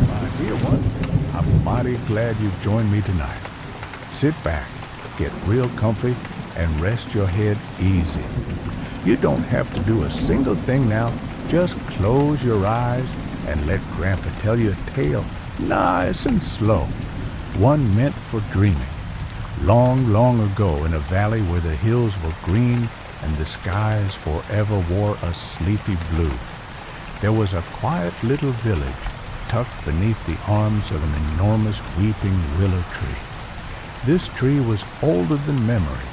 My dear one, I'm mighty glad you've joined me tonight. Sit back, get real comfy, and rest your head easy. You don't have to do a single thing now. Just close your eyes and let Grandpa tell you a tale nice and slow, one meant for dreaming. Long, long ago, in a valley where the hills were green and the skies forever wore a sleepy blue, there was a quiet little village tucked beneath the arms of an enormous weeping willow tree. This tree was older than memory,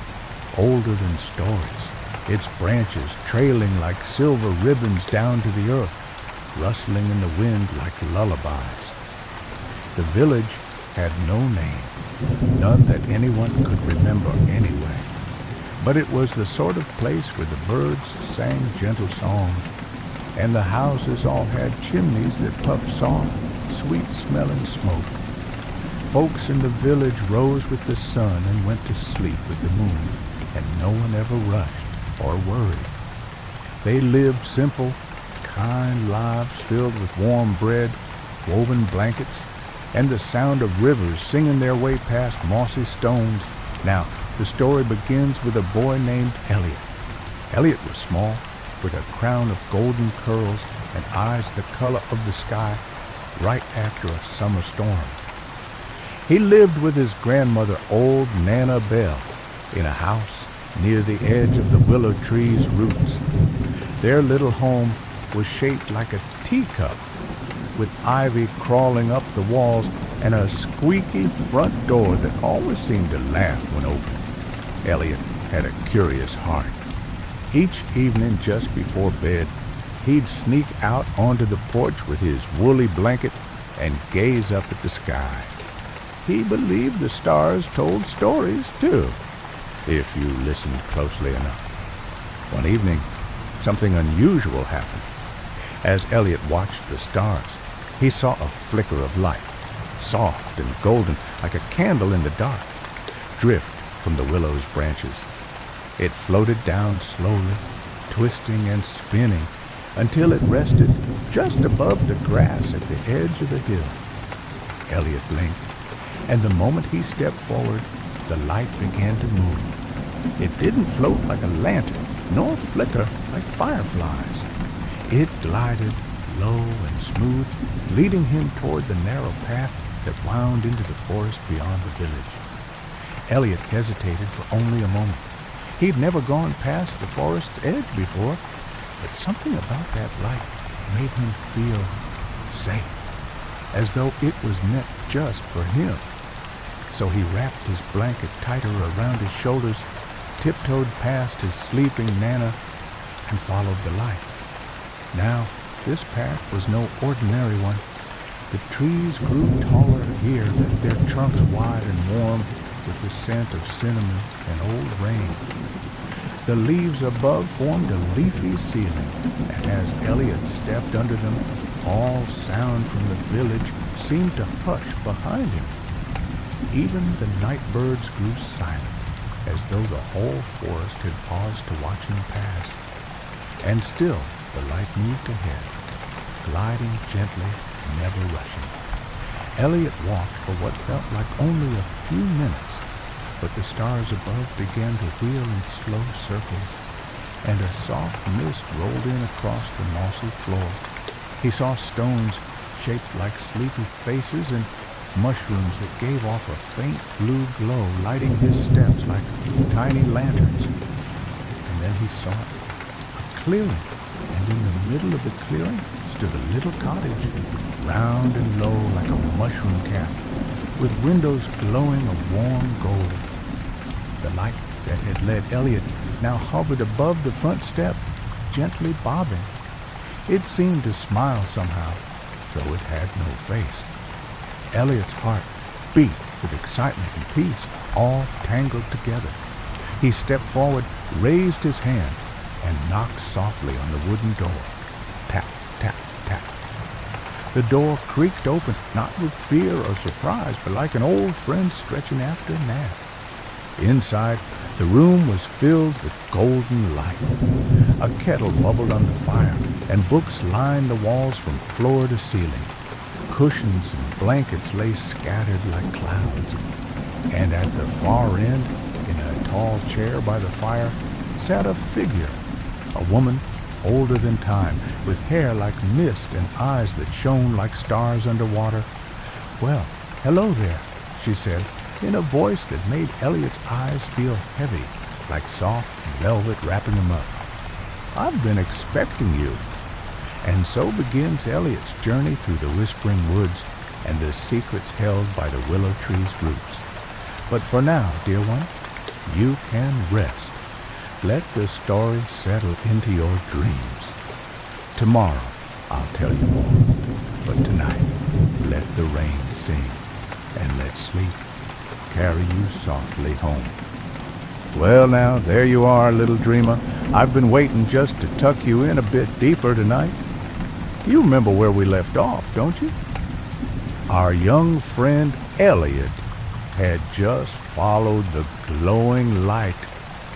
older than stories, its branches trailing like silver ribbons down to the earth, rustling in the wind like lullabies. The village had no name, none that anyone could remember anyway. But it was the sort of place where the birds sang gentle songs, and the houses all had chimneys that puffed soft, sweet-smelling smoke. Folks in the village rose with the sun and went to sleep with the moon, and no one ever rushed or worried. They lived simple, kind lives filled with warm bread, woven blankets, and the sound of rivers singing their way past mossy stones. Now, the story begins with a boy named Elliot. Elliot was small, with a crown of golden curls and eyes the color of the sky right after a summer storm. He lived with his grandmother, old Nana Bell, in a house near the edge of the willow tree's roots. Their little home was shaped like a teacup, with ivy crawling up the walls and a squeaky front door that always seemed to laugh when opened. Elliot had a curious heart. Each evening just before bed, he'd sneak out onto the porch with his woolly blanket and gaze up at the sky. He believed the stars told stories, too, if you listened closely enough. One evening, something unusual happened. As Elliot watched the stars, he saw a flicker of light, soft and golden, like a candle in the dark, drift from the willow's branches. It floated down slowly, twisting and spinning, until it rested just above the grass at the edge of the hill. Elliot blinked, and the moment he stepped forward, the light began to move. It didn't float like a lantern, nor flicker like fireflies. It glided low and smooth, leading him toward the narrow path that wound into the forest beyond the village. Elliot hesitated for only a moment. He'd never gone past the forest's edge before, but something about that light made him feel safe, as though it was meant just for him. So he wrapped his blanket tighter around his shoulders, tiptoed past his sleeping Nana, and followed the light. Now, this path was no ordinary one. The trees grew taller here, their trunks wide and warm with the scent of cinnamon and old rain. The leaves above formed a leafy ceiling, and as Elliot stepped under them, all sound from the village seemed to hush behind him. Even the night birds grew silent, as though the whole forest had paused to watch him pass. And still the light moved ahead, gliding gently, never rushing. Elliot walked for what felt like only a few minutes, but the stars above began to wheel in slow circles, and a soft mist rolled in across the mossy floor. He saw stones shaped like sleepy faces and mushrooms that gave off a faint blue glow, lighting his steps like tiny lanterns. And then he saw a clearing, and in the middle of the clearing stood a little cottage, round and low like a mushroom cap, with windows glowing a warm gold. The light that had led Elliot now hovered above the front step, gently bobbing. It seemed to smile somehow, though it had no face. Elliot's heart beat with excitement and peace, all tangled together. He stepped forward, raised his hand, and knocked softly on the wooden door. Tap, tap, tap. The door creaked open, not with fear or surprise, but like an old friend stretching after a nap. Inside, The room was filled with golden light. A kettle bubbled on the fire, and books lined the walls from floor to ceiling. Cushions and blankets lay scattered like clouds. And at the far end, in a tall chair by the fire, sat a figure, a woman older than time, with hair like mist and eyes that shone like stars underwater. "Well, hello there," she said, in a voice that made Elliot's eyes feel heavy, like soft velvet wrapping him up. "I've been expecting you." And so begins Elliot's journey through the whispering woods and the secrets held by the willow tree's roots. But for now, dear one, you can rest. Let the story settle into your dreams. Tomorrow, I'll tell you more. But tonight, let the rain sing, and let sleep carry you softly home. Well now, there you are, little dreamer. I've been waiting just to tuck you in a bit deeper tonight. You remember where we left off, don't you? Our young friend Elliot had just followed the glowing light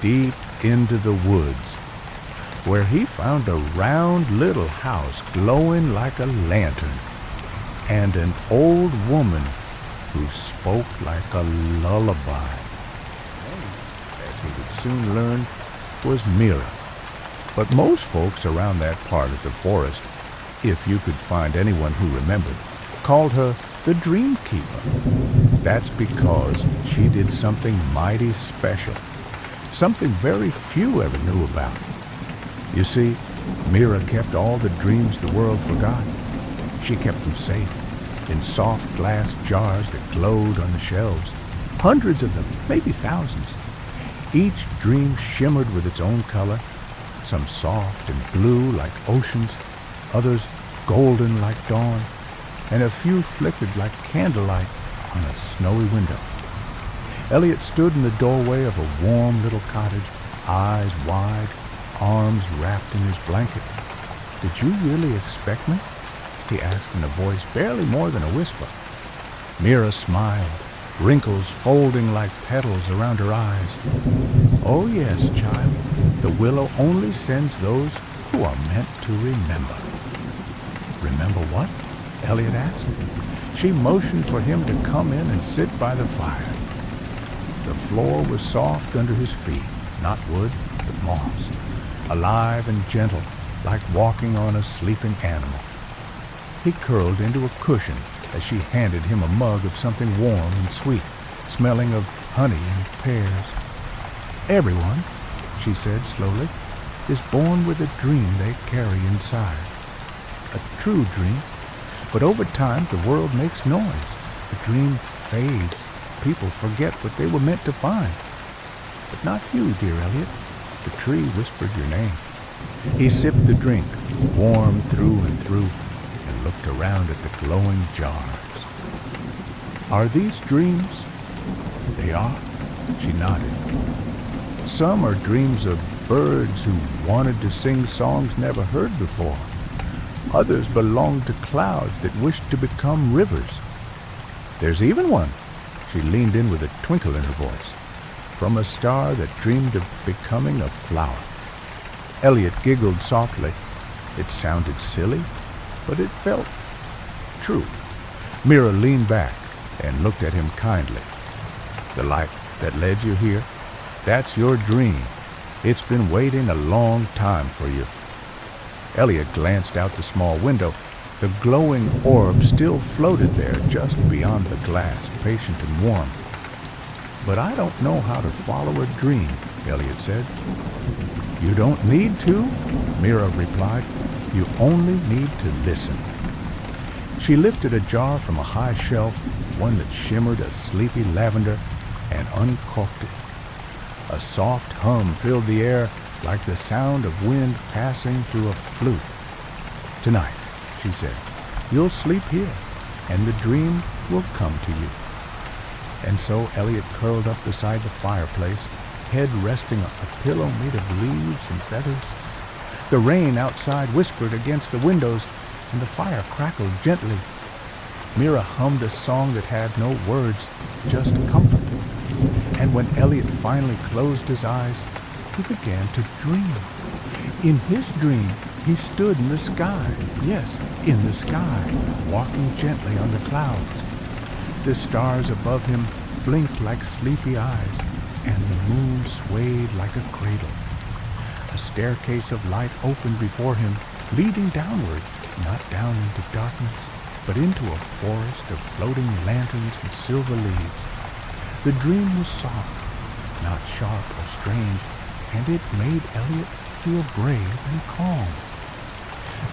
deep into the woods, where he found a round little house glowing like a lantern, and an old woman who spoke like a lullaby. As he would soon learn, was Mira. But most folks around that part of the forest, if you could find anyone who remembered, called her the Dream Keeper. That's because she did something mighty special, something very few ever knew about. You see, Mira kept all the dreams the world forgot. She kept them safe in soft glass jars that glowed on the shelves. Hundreds of them, maybe thousands. Each dream shimmered with its own color, some soft and blue like oceans, others golden like dawn, and a few flickered like candlelight on a snowy window. Elliot stood in the doorway of a warm little cottage, eyes wide, arms wrapped in his blanket. "Did you really expect me?" he asked in a voice barely more than a whisper. Mira smiled, wrinkles folding like petals around her eyes. "Oh yes, child, the willow only sends those who are meant to remember." "Remember what?" Elliot asked. She motioned for him to come in and sit by the fire. The floor was soft under his feet, not wood, but moss, alive and gentle, like walking on a sleeping animal. He curled into a cushion as she handed him a mug of something warm and sweet, smelling of honey and pears. "Everyone," she said slowly, "is born with a dream they carry inside. A true dream. But over time, the world makes noise. The dream fades. People forget what they were meant to find. But not you, dear Elliot." The tree whispered your name. He sipped the drink, warm through and through, and looked around at the glowing jars. "Are these dreams?" "They are," she nodded. "Some are dreams of birds who wanted to sing songs never heard before. Others belong to clouds that wished to become rivers. There's even one," she leaned in with a twinkle in her voice, "from a star that dreamed of becoming a flower." Elliot giggled softly. It sounded silly, but it felt true. Mira leaned back and looked at him kindly. "The light that led you here, that's your dream. It's been waiting a long time for you." Elliot glanced out the small window. The glowing orb still floated there just beyond the glass, patient and warm. "But I don't know how to follow a dream," Elliot said. "You don't need to," Mira replied. "You only need to listen." She lifted a jar from a high shelf, one that shimmered a sleepy lavender, and uncorked it. A soft hum filled the air like the sound of wind passing through a flute. "Tonight," she said, "you'll sleep here, and the dream will come to you." And so Elliot curled up beside the fireplace, head resting on a pillow made of leaves and feathers. The rain outside whispered against the windows, and the fire crackled gently. Mira hummed a song that had no words, just comfort. And when Elliot finally closed his eyes, he began to dream. In his dream, he stood in the sky, yes, in the sky, walking gently on the clouds. The stars above him blinked like sleepy eyes, and the moon swayed like a cradle. A staircase of light opened before him, leading downward, not down into darkness, but into a forest of floating lanterns and silver leaves. The dream was soft, not sharp or strange, and it made Elliot feel brave and calm.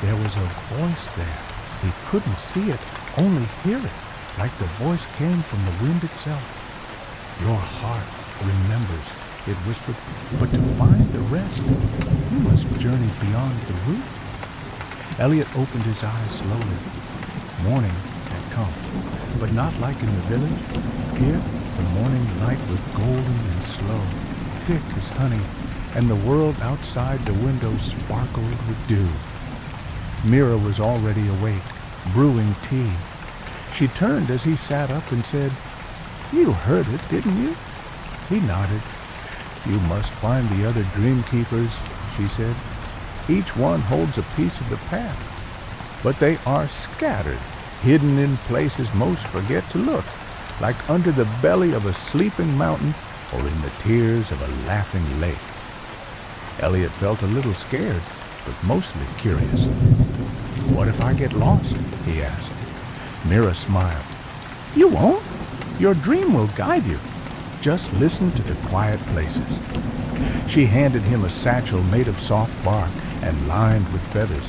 There was a voice there. He couldn't see it, only hear it, like the voice came from the wind itself. Your heart remembers, it whispered, but to find the rest, you must journey beyond the route. Elliot opened his eyes slowly. Morning had come, but not like in the village. Here, the morning light was golden and slow, thick as honey, and the world outside the window sparkled with dew. Mira was already awake, brewing tea. She turned as he sat up and said, "You heard it, didn't you?" He nodded. "You must find the other dream keepers," she said. "Each one holds a piece of the path, but they are scattered, hidden in places most forget to look, like under the belly of a sleeping mountain or in the tears of a laughing lake." Elliot felt a little scared, but mostly curious. "What if I get lost?" he asked. Mira smiled. "You won't. Your dream will guide you. Just listen to the quiet places." She handed him a satchel made of soft bark and lined with feathers.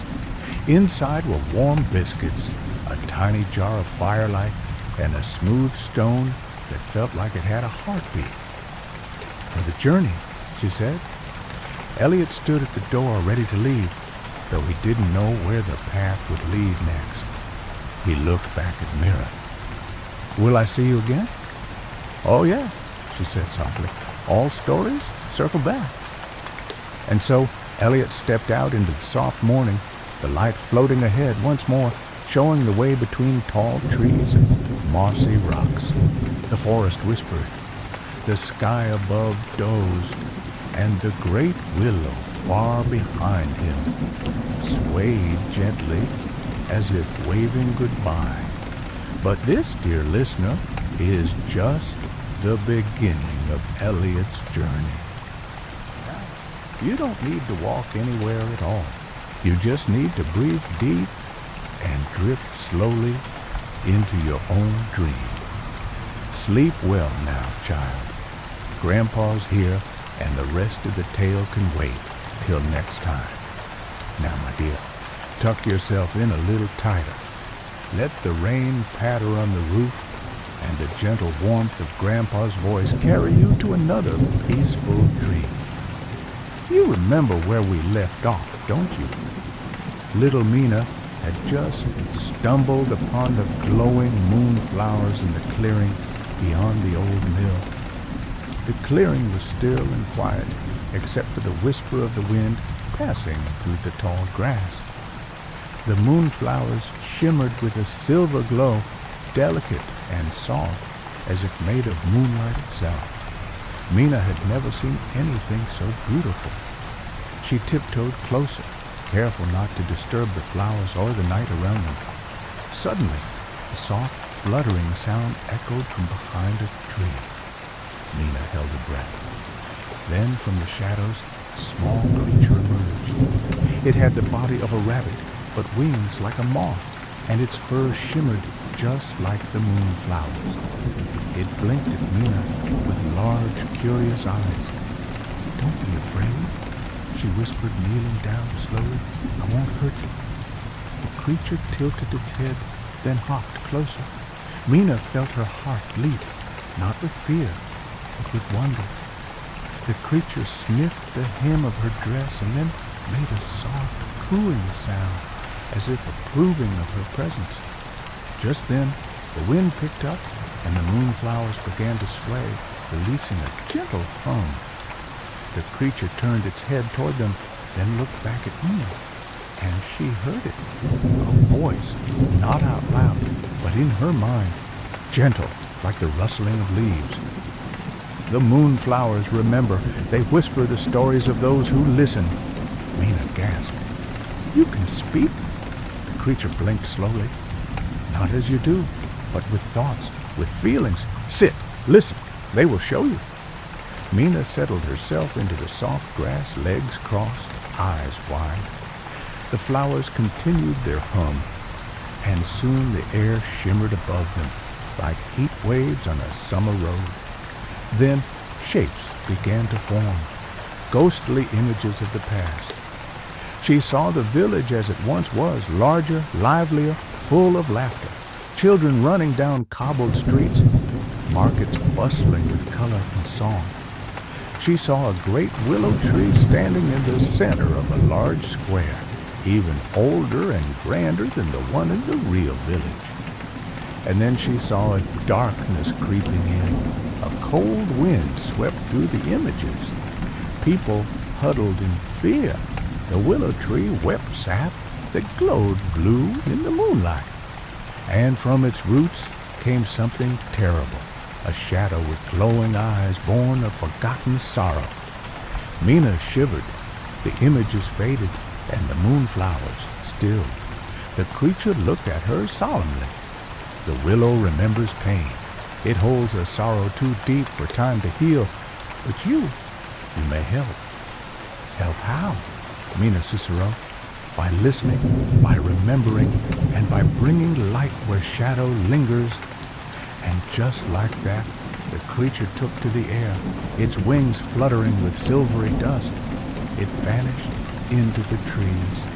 Inside were warm biscuits, a tiny jar of firelight, and a smooth stone that felt like it had a heartbeat. "For the journey," she said. Elliot stood at the door ready to leave, though he didn't know where the path would lead next. He looked back at Mira. "Will I see you again?" "Oh, yeah," she said softly. "All stories circle back." And so Elliot stepped out into the soft morning, the light floating ahead once more, showing the way between tall trees and mossy rocks. The forest whispered, the sky above dozed, and the great willow far behind him swayed gently as if waving goodbye. But this, dear listener, is just the beginning of Elliot's journey. You don't need to walk anywhere at all. You just need to breathe deep and drift slowly into your own dream. Sleep well now, child. Grandpa's here, and the rest of the tale can wait till next time. Now, my dear, tuck yourself in a little tighter. Let the rain patter on the roof and the gentle warmth of Grandpa's voice carry you to another peaceful dream. You remember where we left off, don't you? Little Mina had just stumbled upon the glowing moonflowers in the clearing beyond the old mill. The clearing was still and quiet, except for the whisper of the wind passing through the tall grass. The moonflowers shimmered with a silver glow, delicate and soft, as if made of moonlight itself. Mina had never seen anything so beautiful. She tiptoed closer, careful not to disturb the flowers or the night around them. Suddenly, a soft, fluttering sound echoed from behind a tree. Mina held her breath. Then, from the shadows, a small creature emerged. It had the body of a rabbit, but wings like a moth, and its fur shimmered just like the moonflowers. It blinked at Mina with large, curious eyes. "Don't be afraid," she whispered, kneeling down slowly. "I won't hurt you." The creature tilted its head, then hopped closer. Mina felt her heart leap, not with fear, but with wonder. The creature sniffed the hem of her dress and then made a soft, cooing sound, as if approving of her presence. Just then, the wind picked up, and the moonflowers began to sway, releasing a gentle hum. The creature turned its head toward them, then looked back at Mina, and she heard it. A voice, not out loud, but in her mind, gentle like the rustling of leaves. The moonflowers remember. They whisper the stories of those who listen. Mina gasped. You can speak? The creature blinked slowly. Not as you do, but with thoughts, with feelings. Sit, listen, they will show you. Mina settled herself into the soft grass, legs crossed, eyes wide. The flowers continued their hum, and soon the air shimmered above them like heat waves on a summer road. Then shapes began to form, ghostly images of the past. She saw the village as it once was, larger, livelier, full of laughter, children running down cobbled streets, markets bustling with color and song. She saw a great willow tree standing in the center of a large square, even older and grander than the one in the real village. And then she saw a darkness creeping in. A cold wind swept through the images. People huddled in fear. The willow tree wept sap that glowed blue in the moonlight. And from its roots came something terrible, a shadow with glowing eyes born of forgotten sorrow. Mina shivered. The images faded, and the moonflowers stilled. The creature looked at her solemnly. The willow remembers pain. It holds a sorrow too deep for time to heal. But you may help. Help how? Mina Cicero. By listening, by remembering, and by bringing light where shadow lingers. And just like that, the creature took to the air, its wings fluttering with silvery dust. It vanished into the trees.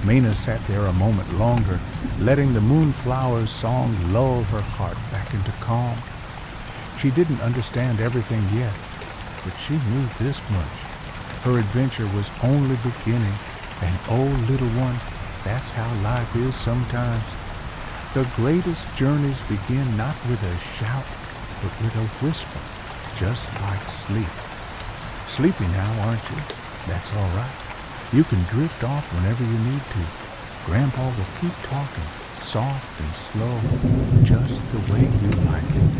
Mina sat there a moment longer, letting the moonflower's song lull her heart back into calm. She didn't understand everything yet, but she knew this much. Her adventure was only beginning, and oh, little one, that's how life is sometimes. The greatest journeys begin not with a shout, but with a whisper, just like sleep. Sleepy now, aren't you? That's all right. You can drift off whenever you need to. Grandpa will keep talking, soft and slow, just the way you like it.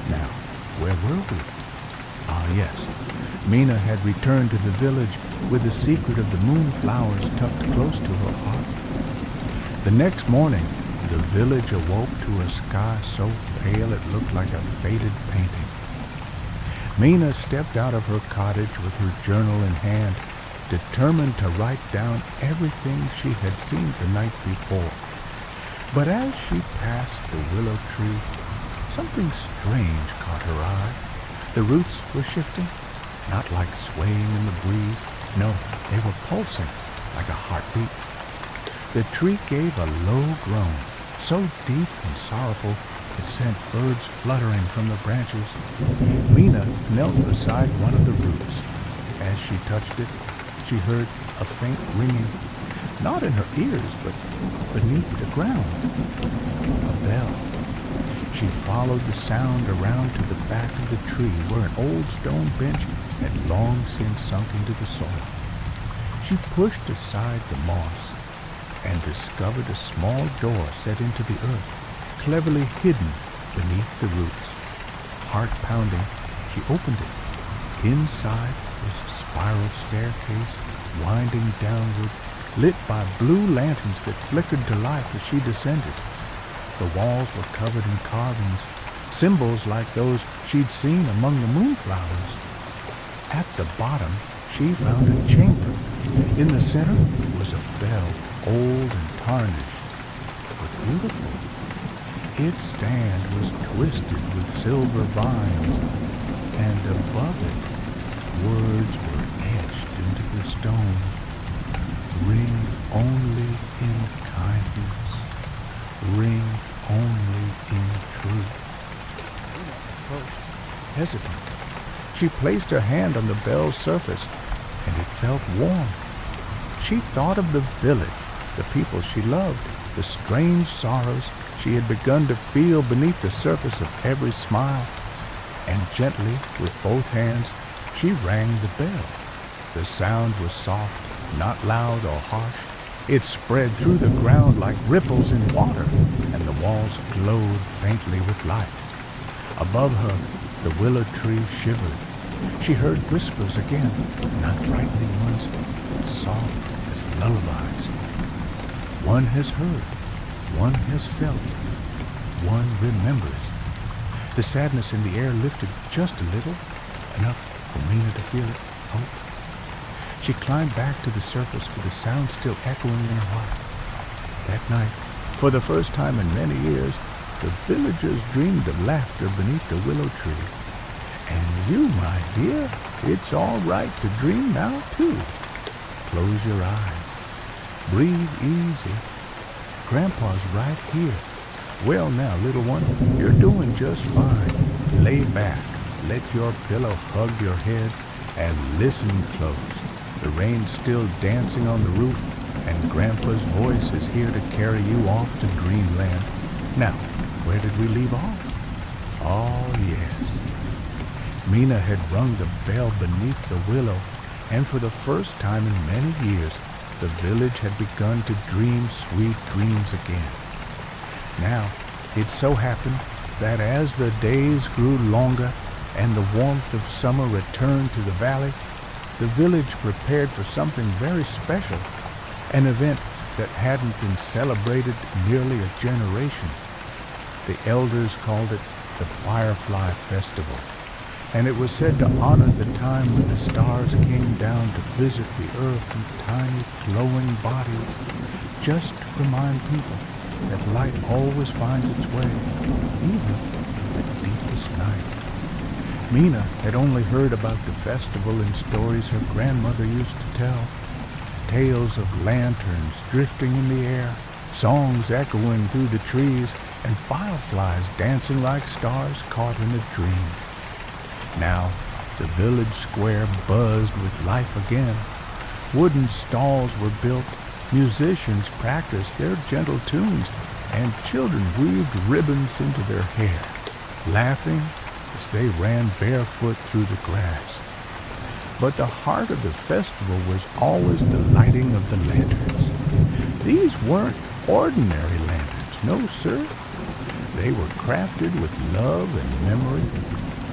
Now, where were we? Ah, yes. Mina had returned to the village with the secret of the moonflowers tucked close to her heart. The next morning, the village awoke to a sky so pale it looked like a faded painting. Mina stepped out of her cottage with her journal in hand, determined to write down everything she had seen the night before. But as she passed the willow tree, something strange caught her eye. The roots were shifting, not like swaying in the breeze. No, they were pulsing like a heartbeat. The tree gave a low groan, so deep and sorrowful it sent birds fluttering from the branches. Mina knelt beside one of the roots. As she touched it, she heard a faint ringing, not in her ears, but beneath the ground. A bell. She followed the sound around to the back of the tree where an old stone bench had long since sunk into the soil. She pushed aside the moss and discovered a small door set into the earth, cleverly hidden beneath the roots. Heart pounding, she opened it. Inside was a spiral staircase winding downward, lit by blue lanterns that flickered to life as she descended. The walls were covered in carvings, symbols like those she'd seen among the moonflowers. At the bottom, she found a chamber. In the center was a bell, old and tarnished, but beautiful. Its stand was twisted with silver vines, and above it, words were etched into the stone. Ring only in kindness. Ring only in truth. Hesitant, she placed her hand on the bell's surface, and it felt warm. She thought of the village, the people she loved, the strange sorrows she had begun to feel beneath the surface of every smile, and gently, with both hands, she rang the bell. The sound was soft, not loud or harsh. It spread through the ground like ripples in water, and the walls glowed faintly with light. Above her, The willow tree shivered. She heard whispers again, not frightening ones, but soft as lullabies. One has heard, one has felt, one remembers. The sadness in the air lifted just a little, enough for Mina to feel it, hope. She climbed back to the surface with the sound still echoing in her heart. That night, for the first time in many years, the villagers dreamed of laughter beneath the willow tree. And you, my dear, it's all right to dream now, too. Close your eyes. Breathe easy. Grandpa's right here. Well now, little one, you're doing just fine. Lay back. Let your pillow hug your head and listen close. The rain's still dancing on the roof, and Grandpa's voice is here to carry you off to dreamland. Now, where did we leave off? Oh, yes. Mina had rung the bell beneath the willow, and for the first time in many years, the village had begun to dream sweet dreams again. Now, it so happened that as the days grew longer and the warmth of summer returned to the valley, the village prepared for something very special, an event that hadn't been celebrated in nearly a generation. The elders called it the Firefly Festival, and it was said to honor the time when the stars came down to visit the earth in tiny glowing bodies, just to remind people that light always finds its way, even in the deepest night. Mina had only heard about the festival in stories her grandmother used to tell. Tales of lanterns drifting in the air, songs echoing through the trees, and fireflies dancing like stars caught in a dream. Now, the village square buzzed with life again. Wooden stalls were built, musicians practiced their gentle tunes, and children weaved ribbons into their hair, laughing as they ran barefoot through the grass. But the heart of the festival was always the lighting of the lanterns. These weren't ordinary lanterns, no sir. They were crafted with love and memory.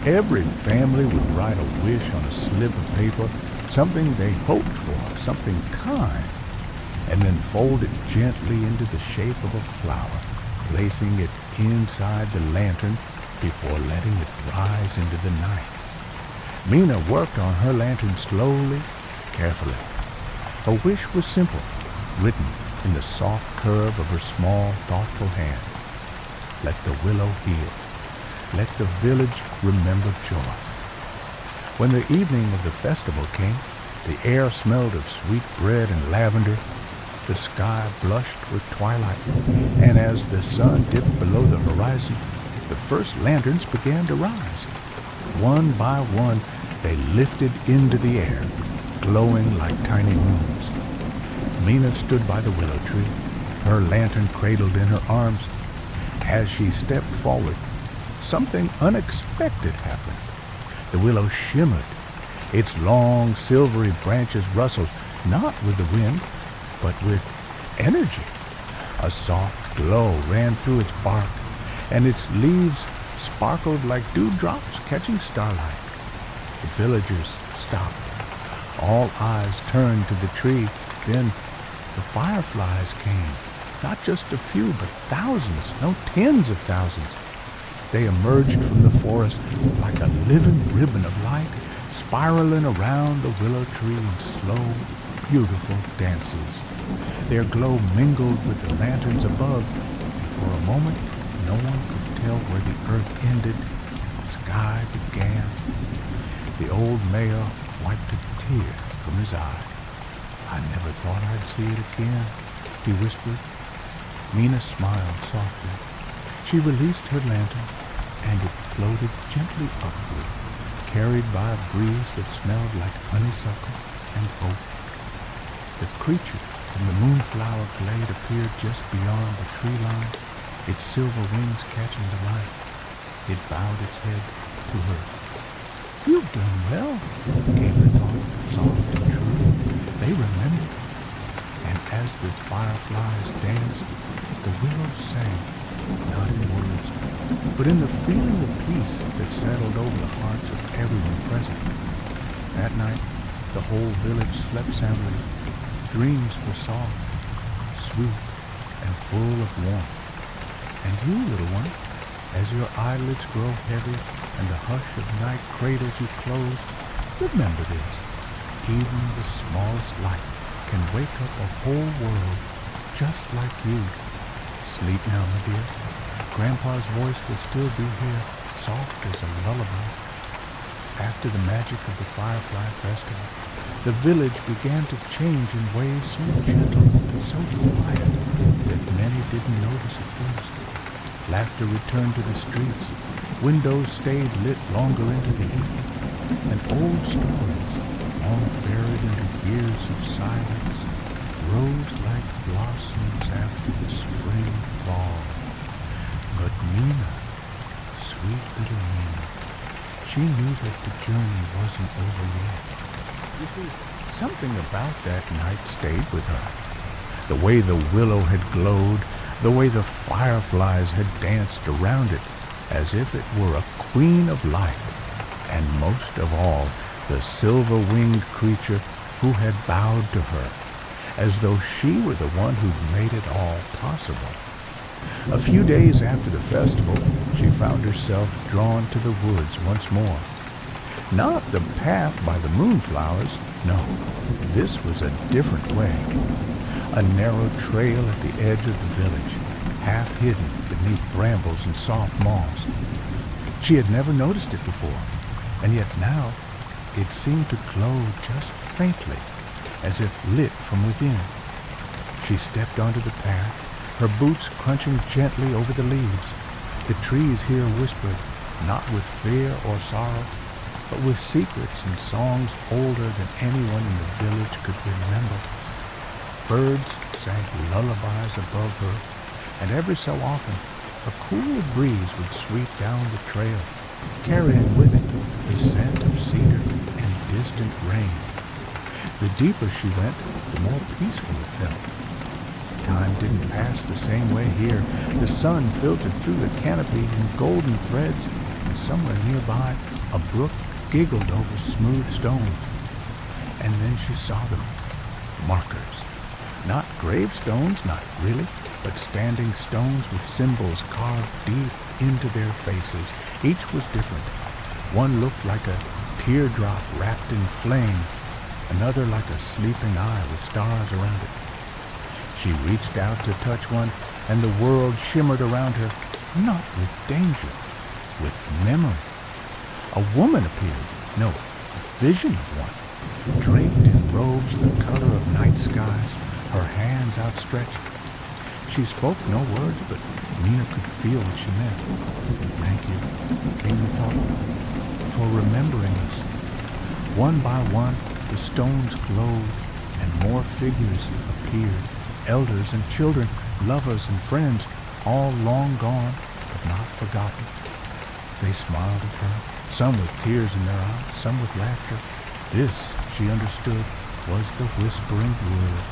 Every family would write a wish on a slip of paper, something they hoped for, something kind, and then fold it gently into the shape of a flower, placing it inside the lantern before letting it rise into the night. Mina worked on her lantern slowly, carefully. Her wish was simple, written in the soft curve of her small, thoughtful hand. Let the willow heal. Let the village remember joy. When the evening of the festival came, the air smelled of sweet bread and lavender. The sky blushed with twilight, and as the sun dipped below the horizon, the first lanterns began to rise. One by one, they lifted into the air, glowing like tiny moons. Mina stood by the willow tree, her lantern cradled in her arms. As she stepped forward, something unexpected happened. The willow shimmered. Its long, silvery branches rustled, not with the wind, but with energy. A soft glow ran through its bark, and its leaves sparkled like dewdrops catching starlight. The villagers stopped. All eyes turned to the tree. Then the fireflies came. Not just a few, but thousands, no, tens of thousands. They emerged from the forest like a living ribbon of light, spiraling around the willow tree in slow, beautiful dances. Their glow mingled with the lanterns above, and for a moment no one could tell where the earth ended and the sky began. The old mayor wiped a tear from his eye. I never thought I'd see it again, he whispered. Mina smiled softly. She released her lantern, and it floated gently upward, carried by a breeze that smelled like honeysuckle and hope. The creature from the moonflower glade appeared just beyond the tree line, its silver wings catching the light. It bowed its head to her. You've done well, came the thought, soft and true. They remembered, and as the fireflies danced, the willows sang, not in words, but in the feeling of peace that settled over the hearts of everyone present. That night, the whole village slept soundly. Dreams were soft, sweet, and full of warmth. And you, little one, as your eyelids grow heavy and the hush of night cradles you close, remember this. Even the smallest light can wake up a whole world just like you. Sleep now, my dear. Grandpa's voice will still be here, soft as a lullaby. After the magic of the Firefly Festival, the village began to change in ways so gentle and so quiet that many didn't notice at first. Laughter returned to the streets, windows stayed lit longer into the evening, and old stories, long buried into years of silence, rose like blossoms after the spring thaw. But Mina, sweet little Mina, she knew that the journey wasn't over yet. You see, something about that night stayed with her. The way the willow had glowed, the way the fireflies had danced around it, as if it were a queen of light, and most of all, the silver-winged creature who had bowed to her, as though she were the one who'd made it all possible. A few days after the festival, she found herself drawn to the woods once more. Not the path by the moonflowers, no, this was a different way. A narrow trail at the edge of the village, half hidden beneath brambles and soft moss. She had never noticed it before, and yet now it seemed to glow just faintly, as if lit from within. She stepped onto the path, her boots crunching gently over the leaves. The trees here whispered, not with fear or sorrow, but with secrets and songs older than anyone in the village could remember. Birds sang lullabies above her, and every so often a cool breeze would sweep down the trail, carrying with it the scent of cedar and distant rain. The deeper she went, the more peaceful it felt. Time didn't pass the same way here. The sun filtered through the canopy in golden threads, and somewhere nearby a brook giggled over smooth stones. And then she saw them. Markers. Not gravestones, not really, but standing stones with symbols carved deep into their faces. Each was different. One looked like a teardrop wrapped in flame, another like a sleeping eye with stars around it. She reached out to touch one, and the world shimmered around her, not with danger, with memory. A woman appeared, no, a vision of one, draped in robes the color of night skies, her hands outstretched. She spoke no words, but Mina could feel what she meant. Thank you, came the thought, for remembering us. One by one, the stones glowed, and more figures appeared. Elders and children, lovers and friends, all long gone, but not forgotten. They smiled at her, some with tears in their eyes, some with laughter. This, she understood, was the Whispering Wood,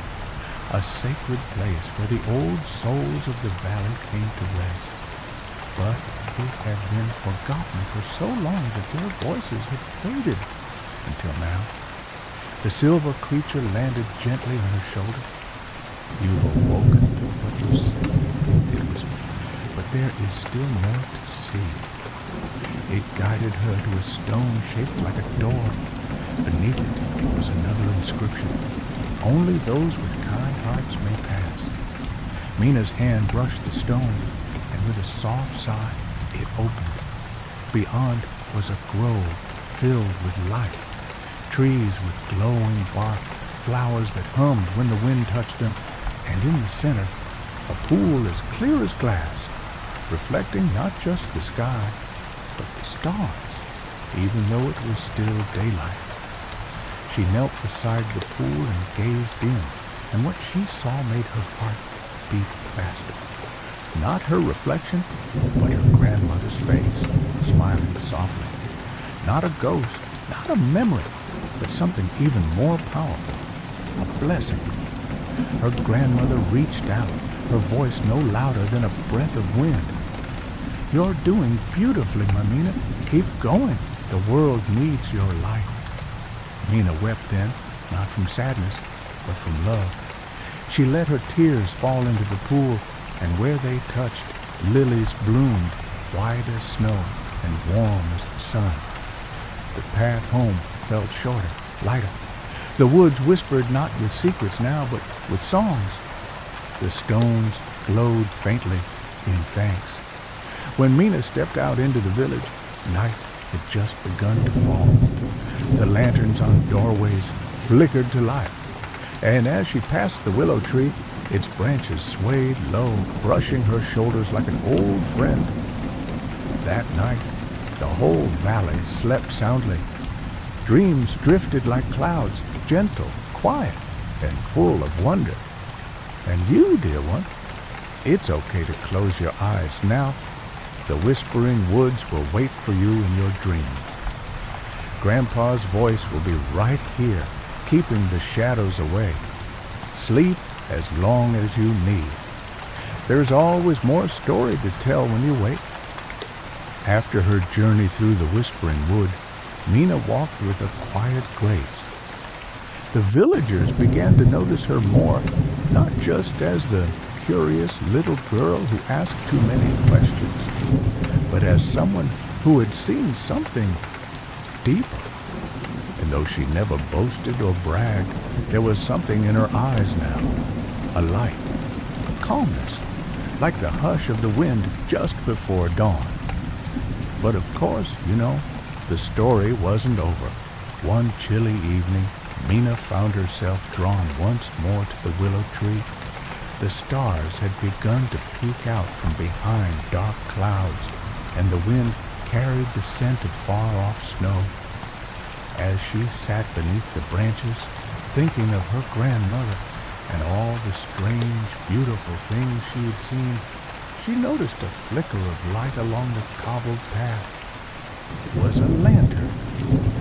a sacred place where the old souls of the valley came to rest. But they had been forgotten for so long that their voices had faded, until now. The silver creature landed gently on her shoulder. You've awoken to what you sleep, it whispered, but there is still more to see. It guided her to a stone shaped like a door. Beneath it was another inscription. Only those with kind hearts may pass. Mina's hand brushed the stone, and with a soft sigh, it opened. Beyond was a grove filled with light, trees with glowing bark, flowers that hummed when the wind touched them, and in the center, a pool as clear as glass, reflecting not just the sky, but the stars, even though it was still daylight. She knelt beside the pool and gazed in, and what she saw made her heart beat faster. Not her reflection, but her grandmother's face, smiling softly. Not a ghost, not a memory, but something even more powerful, a blessing. Her grandmother reached out, her voice no louder than a breath of wind. You're doing beautifully, my Mina. Keep going. The world needs your light. Mina wept then, not from sadness, but from love. She let her tears fall into the pool, and where they touched, lilies bloomed, white as snow and warm as the sun. The path home felt shorter, lighter. The woods whispered not with secrets now, but with songs. The stones glowed faintly in thanks. When Mina stepped out into the village, night had just begun to fall. The lanterns on doorways flickered to life, and as she passed the willow tree, its branches swayed low, brushing her shoulders like an old friend. That night, the whole valley slept soundly. Dreams drifted like clouds, gentle, quiet, and full of wonder. And you, dear one, it's okay to close your eyes now. The whispering woods will wait for you in your dreams. Grandpa's voice will be right here, keeping the shadows away. Sleep as long as you need. There's always more story to tell when you wake. After her journey through the whispering wood, Mina walked with a quiet grace. The villagers began to notice her more, not just as the curious little girl who asked too many questions, but as someone who had seen something deeper. And though she never boasted or bragged, there was something in her eyes now, a light, a calmness, like the hush of the wind just before dawn. But of course, the story wasn't over. One chilly evening, Mina found herself drawn once more to the willow tree. The stars had begun to peek out from behind dark clouds, and the wind carried the scent of far-off snow. As she sat beneath the branches, thinking of her grandmother and all the strange, beautiful things she had seen, she noticed a flicker of light along the cobbled path. It was a lantern,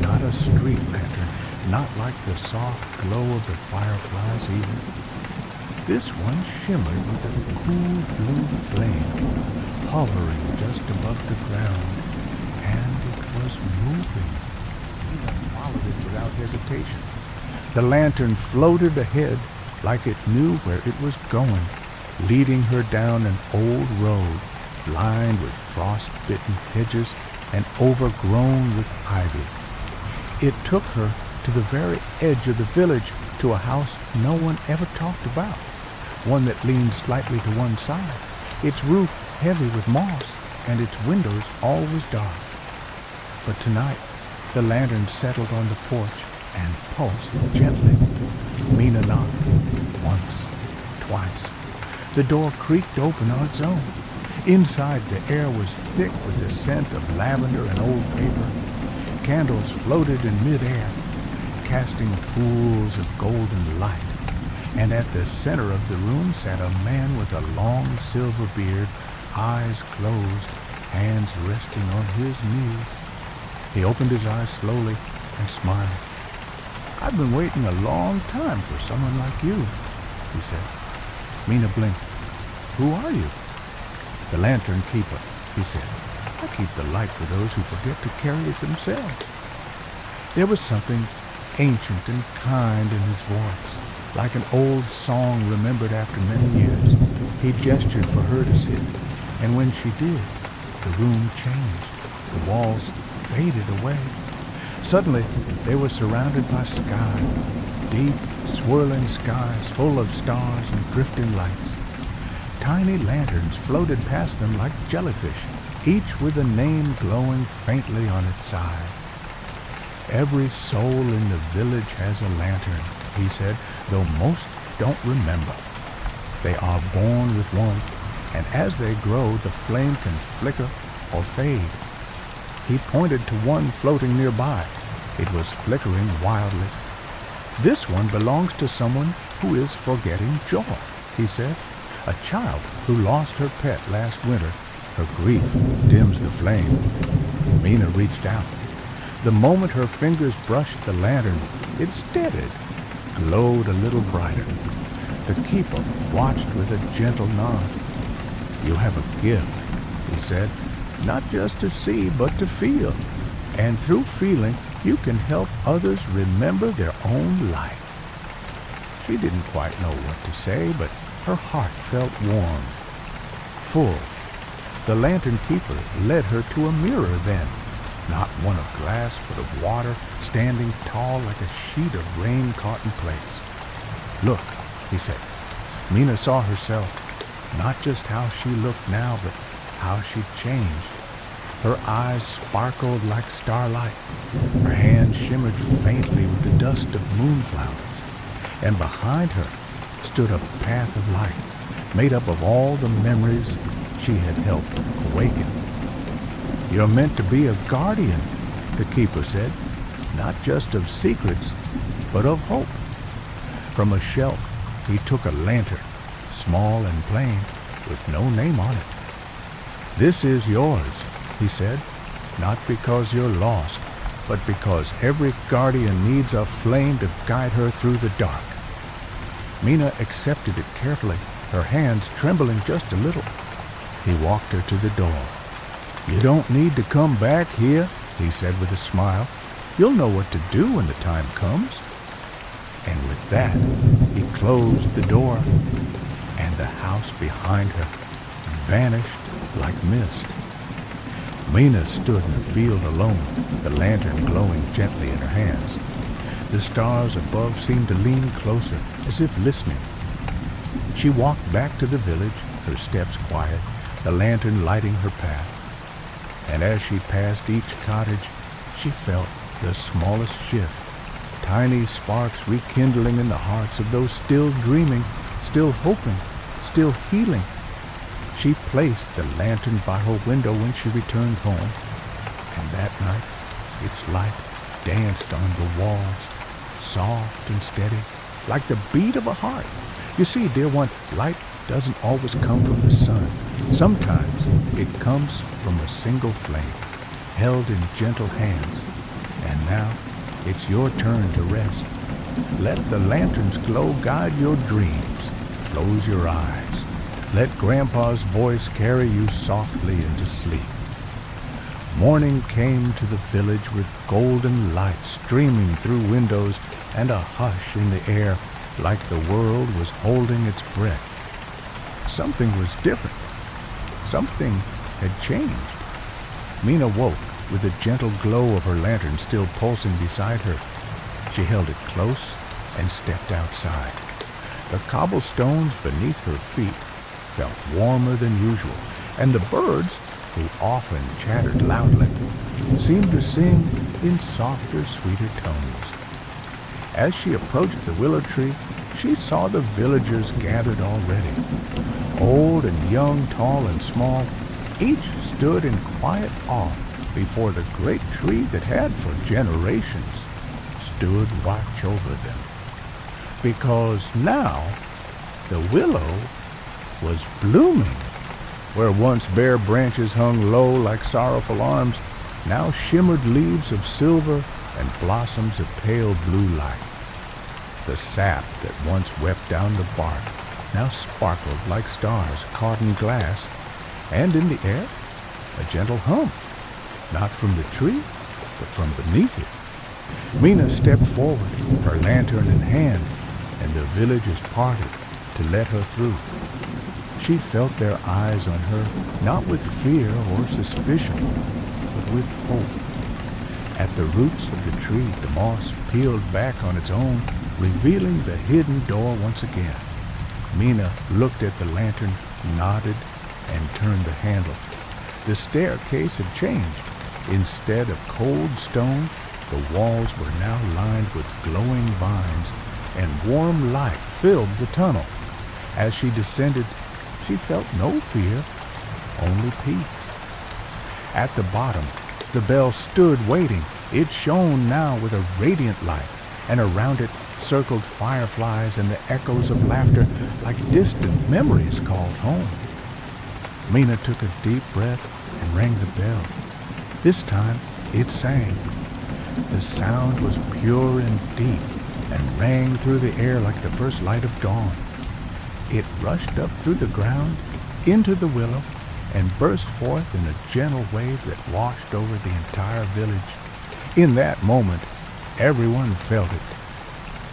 not a street lantern, not like the soft glow of the fireflies even. This one shimmered with a cool blue flame, hovering just above the ground, and it was moving. Mina followed it without hesitation. The lantern floated ahead like it knew where it was going, leading her down an old road lined with frost-bitten hedges and overgrown with ivy. It took her to the very edge of the village, to a house no one ever talked about, one that leaned slightly to one side, its roof heavy with moss and its windows always dark. But tonight the lantern settled on the porch and pulsed gently. Mina knocked once, twice. The door creaked open on its own. Inside, the air was thick with the scent of lavender and old paper. Candles floated in mid-air, casting pools of golden light. And at the center of the room sat a man with a long silver beard, eyes closed, hands resting on his knees. He opened his eyes slowly and smiled. "I've been waiting a long time for someone like you," he said. Mina blinked. "Who are you?" "The lantern keeper," he said. "I keep the light for those who forget to carry it themselves." There was something ancient and kind in his voice, like an old song remembered after many years. He gestured for her to sit, and when she did, the room changed. The walls faded away. Suddenly, they were surrounded by sky, deep, swirling skies full of stars and drifting lights. Tiny lanterns floated past them like jellyfish, each with a name glowing faintly on its side. "Every soul in the village has a lantern," he said, "though most don't remember. They are born with one, and as they grow, the flame can flicker or fade." He pointed to one floating nearby. It was flickering wildly. "This one belongs to someone who is forgetting joy," he said. "A child who lost her pet last winter. Her grief dims the flame." Mina reached out. The moment her fingers brushed the lantern, it steadied, glowed a little brighter. The keeper watched with a gentle nod. "You have a gift," he said, not just to see, but to feel. And through feeling, you can help others remember their own life. She didn't quite know what to say, but her heart felt warm, full. The lantern keeper led her to a mirror then, not one of glass, but of water, standing tall like a sheet of rain caught in place. "Look," he said. Mina saw herself, not just how she looked now, but how she'd changed. Her eyes sparkled like starlight. Her hands shimmered faintly with the dust of moonflowers. And behind her stood a path of light, made up of all the memories she had helped awaken. "You're meant to be a guardian," the keeper said, "not just of secrets, but of hope." From a shelf, he took a lantern, small and plain, with no name on it. "This is yours," he said, "not because you're lost, but because every guardian needs a flame to guide her through the dark." Mina accepted it carefully, her hands trembling just a little. He walked her to the door. "You don't need to come back here," he said with a smile. "You'll know what to do when the time comes." And with that, he closed the door, and the house behind her vanished like mist. Mina stood in the field alone, the lantern glowing gently in her hands. The stars above seemed to lean closer, as if listening. She walked back to the village, her steps quiet, the lantern lighting her path. And as she passed each cottage, she felt the smallest shift, tiny sparks rekindling in the hearts of those still dreaming, still hoping, still healing. She placed the lantern by her window when she returned home, and that night its light danced on the walls, soft and steady, like the beat of a heart. You see, dear one, light doesn't always come from the sun. Sometimes it comes from a single flame, held in gentle hands. And now it's your turn to rest. Let the lantern's glow guide your dreams. Close your eyes. Let Grandpa's voice carry you softly into sleep. Morning came to the village with golden light streaming through windows and a hush in the air, like the world was holding its breath. Something was different. Something had changed. Mina woke with the gentle glow of her lantern still pulsing beside her. She held it close and stepped outside. The cobblestones beneath her feet felt warmer than usual, and the birds, who often chattered loudly, seemed to sing in softer, sweeter tones. As she approached the willow tree, she saw the villagers gathered already. Old and young, tall and small, each stood in quiet awe before the great tree that had for generations stood watch over them. Because now the willow was blooming. Where once bare branches hung low like sorrowful arms, now shimmered leaves of silver and blossoms of pale blue light. The sap that once wept down the bark now sparkled like stars caught in glass, and in the air a gentle hum, not from the tree, but from beneath it. Mina stepped forward, her lantern in hand, and the villagers parted to let her through. She felt their eyes on her, not with fear or suspicion, but with hope. At the roots of the tree, the moss peeled back on its own, revealing the hidden door once again. Mina looked at the lantern, nodded, and turned the handle. The staircase had changed. Instead of cold stone, the walls were now lined with glowing vines, and warm light filled the tunnel. As she descended, she felt no fear, only peace. At the bottom, the bell stood waiting. It shone now with a radiant light, and around it circled fireflies and the echoes of laughter like distant memories called home. Mina took a deep breath and rang the bell. This time it sang. The sound was pure and deep and rang through the air like the first light of dawn. It rushed up through the ground, into the willow, and burst forth in a gentle wave that washed over the entire village. In that moment, everyone felt it.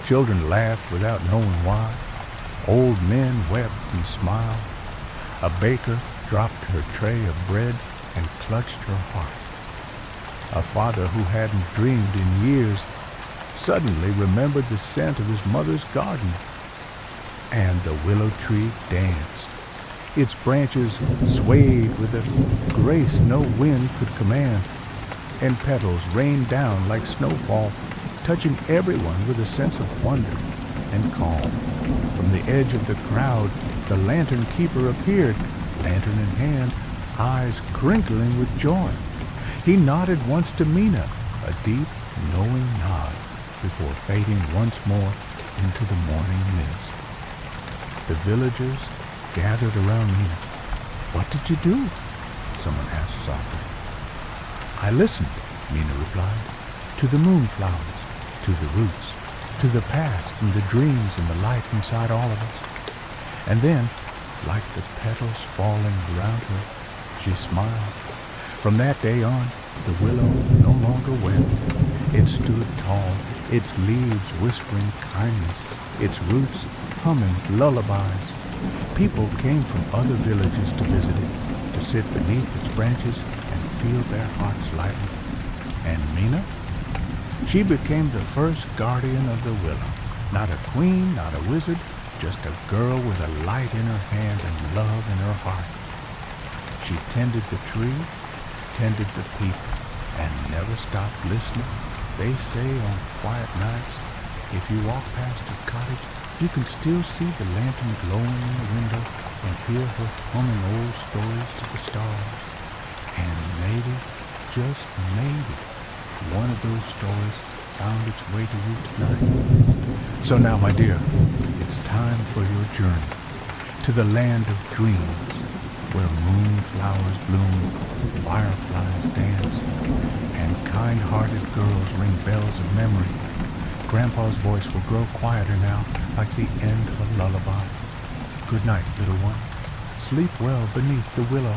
Children laughed without knowing why. Old men wept and smiled. A baker dropped her tray of bread and clutched her heart. A father who hadn't dreamed in years suddenly remembered the scent of his mother's garden. And the willow tree danced. Its branches swayed with a grace no wind could command, and petals rained down like snowfall, touching everyone with a sense of wonder and calm. From the edge of the crowd, the lantern keeper appeared, lantern in hand, eyes crinkling with joy. He nodded once to Mina, a deep, knowing nod, before fading once more into the morning mist. The villagers gathered around Mina. "What did you do?" someone asked softly. "I listened," Mina replied, "to the moonflowers, to the roots, to the past and the dreams and the light inside all of us." And then, like the petals falling around her, she smiled. From that day on, the willow no longer wept. It stood tall, its leaves whispering kindness, its roots humming lullabies. People came from other villages to visit it, to sit beneath its branches and feel their hearts lighten. And Mina? She became the first guardian of the willow. Not a queen, not a wizard, just a girl with a light in her hand and love in her heart. She tended the tree, tended the people, and never stopped listening. They say on quiet nights, if you walk past her cottage, you can still see the lantern glowing in the window and hear her humming old stories to the stars. And maybe, just maybe, one of those stories found its way to you tonight. So now, my dear, it's time for your journey to the land of dreams, where moonflowers bloom, fireflies dance, and kind-hearted girls ring bells of memory. Grandpa's voice will grow quieter now, like the end of a lullaby. Good night, little one. Sleep well beneath the willow.